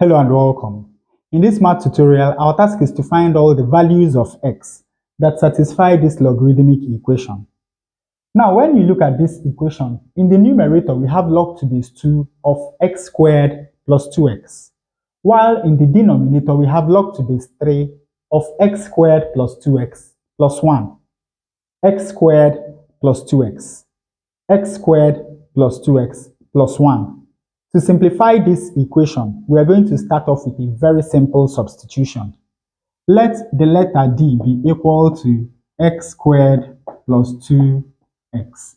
Hello and welcome. In this math tutorial, our task is to find all the values of x that satisfy this logarithmic equation. Now, when you look at this equation, in the numerator, we have log to base 2 of x squared plus 2x, while in the denominator, we have log to base 3 of x squared plus 2x plus 1, x squared plus 2x, x squared plus 2x plus 1. To simplify this equation, we are going to start off with a very simple substitution. Let the letter d be equal to x squared plus 2x.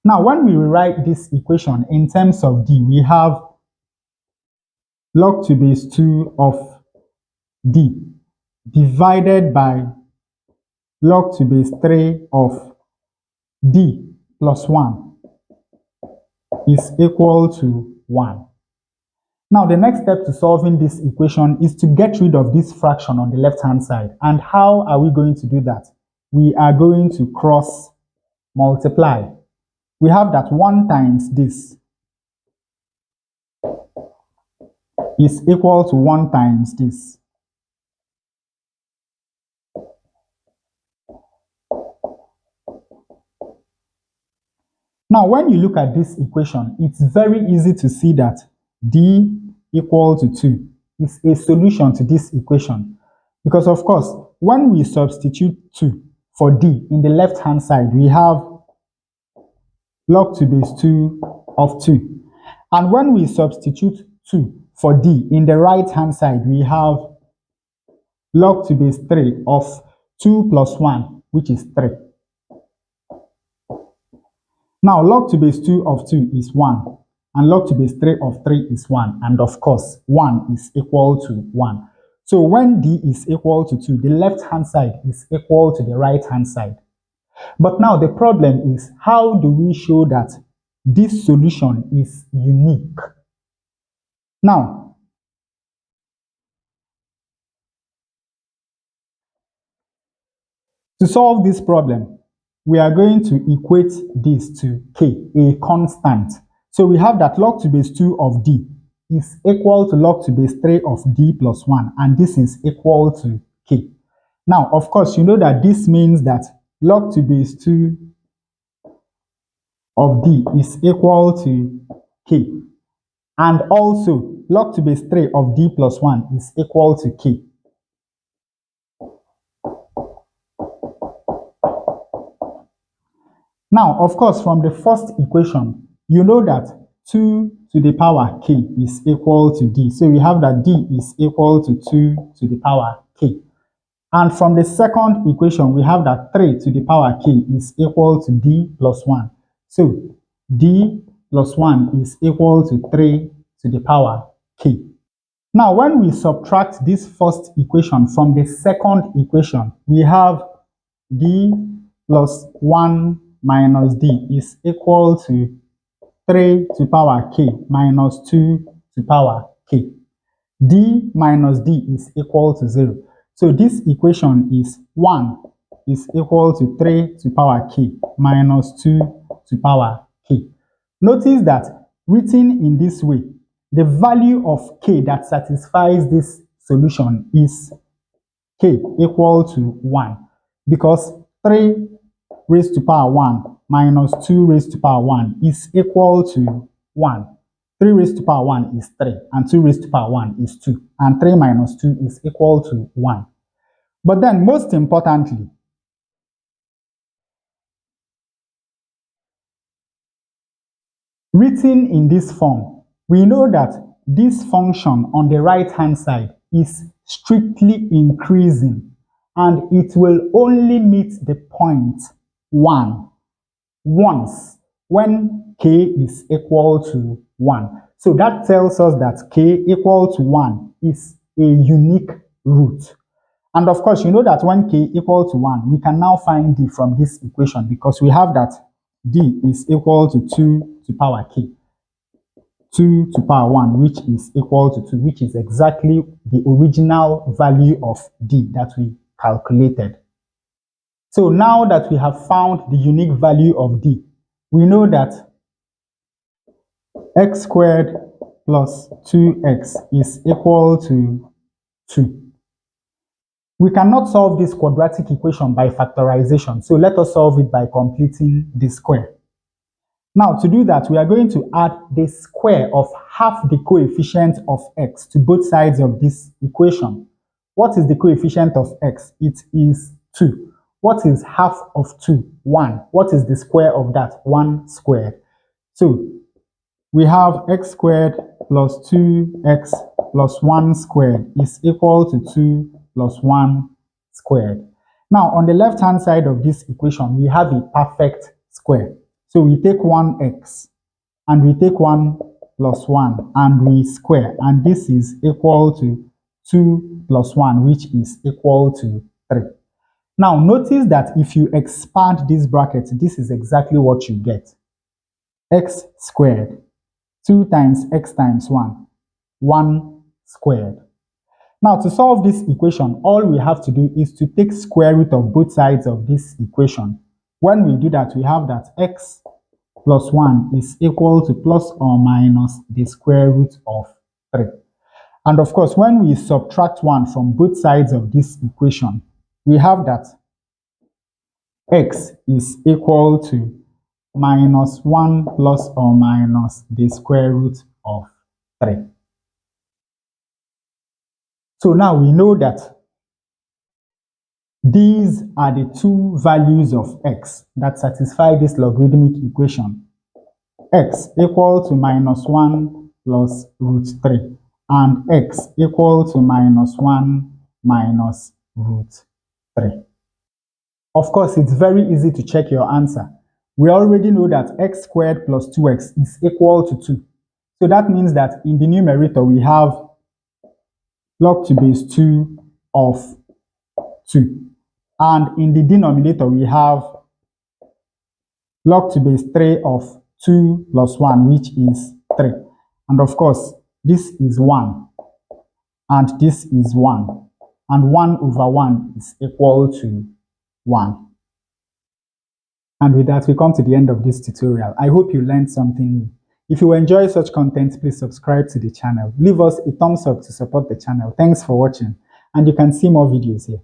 Now, when we rewrite this equation in terms of d, we have log to base 2 of d divided by log to base 3 of d plus 1 is equal to 1. Now, the next step to solving this equation is to get rid of this fraction on the left-hand side. And how are we going to do that? We are going to cross multiply. We have that 1 times this is equal to 1 times this. Now, when you look at this equation, it's very easy to see that d equal to 2 is a solution to this equation. Because, of course, when we substitute 2 for d in the left-hand side, we have log to base 2 of 2. And when we substitute 2 for d in the right-hand side, we have log to base 3 of 2 plus 1, which is 3. Now, log to base 2 of 2 is 1, and log to base 3 of 3 is 1, and of course, 1 is equal to 1. So when d is equal to 2, the left-hand side is equal to the right-hand side. But now the problem is, how do we show that this solution is unique? Now, to solve this problem, we are going to equate this to k, a constant. So we have that log to base 2 of d is equal to log to base 3 of d plus 1, and this is equal to k. Now, of course, you know that this means that log to base 2 of d is equal to k, and also log to base 3 of d plus 1 is equal to k. Now, of course, from the first equation, you know that 2 to the power k is equal to d. So we have that d is equal to 2 to the power k. And from the second equation, we have that 3 to the power k is equal to d plus 1. So d plus 1 is equal to 3 to the power k. Now, when we subtract this first equation from the second equation, we have d plus 1 minus d is equal to 3 to power k minus 2 to power k. d minus d is equal to 0. So this equation is 1 is equal to 3 to power k minus 2 to power k. Notice that written in this way, the value of k that satisfies this solution is k equal to 1, because 3 raised to power 1 minus 2 raised to power 1 is equal to 1. 3 raised to power 1 is 3, and 2 raised to power 1 is 2, and 3 minus 2 is equal to 1. But then, most importantly, written in this form, we know that this function on the right-hand side is strictly increasing, and it will only meet the point 1 once when k is equal to 1. So that tells us that k equal to 1 is a unique root. And of course, you know that when k equal to 1, we can now find d from this equation, because we have that d is equal to 2 to power k. 2 to power 1, which is equal to 2, which is exactly the original value of d that we calculated. So now that we have found the unique value of d, we know that x squared plus 2x is equal to 2. We cannot solve this quadratic equation by factorization, so let us solve it by completing the square. Now, to do that, we are going to add the square of half the coefficient of x to both sides of this equation. What is the coefficient of x? It is 2. What is half of 2? 1. What is the square of that? 1 squared. So, we have x squared plus 2x plus 1 squared is equal to 2 plus 1 squared. Now, on the left-hand side of this equation, we have a perfect square. So we take 1x and we take 1 plus 1 and we square, and this is equal to 2 plus 1, which is equal to 3. Now, notice that if you expand this bracket, this is exactly what you get. X squared, 2 times x times 1, 1 squared. Now, to solve this equation, all we have to do is to take square root of both sides of this equation. When we do that, we have that x plus 1 is equal to plus or minus the square root of 3. And of course, when we subtract 1 from both sides of this equation, we have that x is equal to minus 1 plus or minus the square root of 3. So now we know that these are the two values of x that satisfy this logarithmic equation. X equal to minus 1 plus root 3 and x equal to minus 1 minus root 3. Of course, it's very easy to check your answer. We already know that x squared plus 2x is equal to 2. So that means that in the numerator we have log₂ base 2 of 2. And in the denominator we have log₂ base 3 of 2 plus 1, which is 3. And of course, this is 1. And this is 1. And 1 over 1 is equal to 1. And with that, we come to the end of this tutorial. I hope you learned something new. If you enjoy such content, please subscribe to the channel. Leave us a thumbs up to support the channel. Thanks for watching. And you can see more videos here.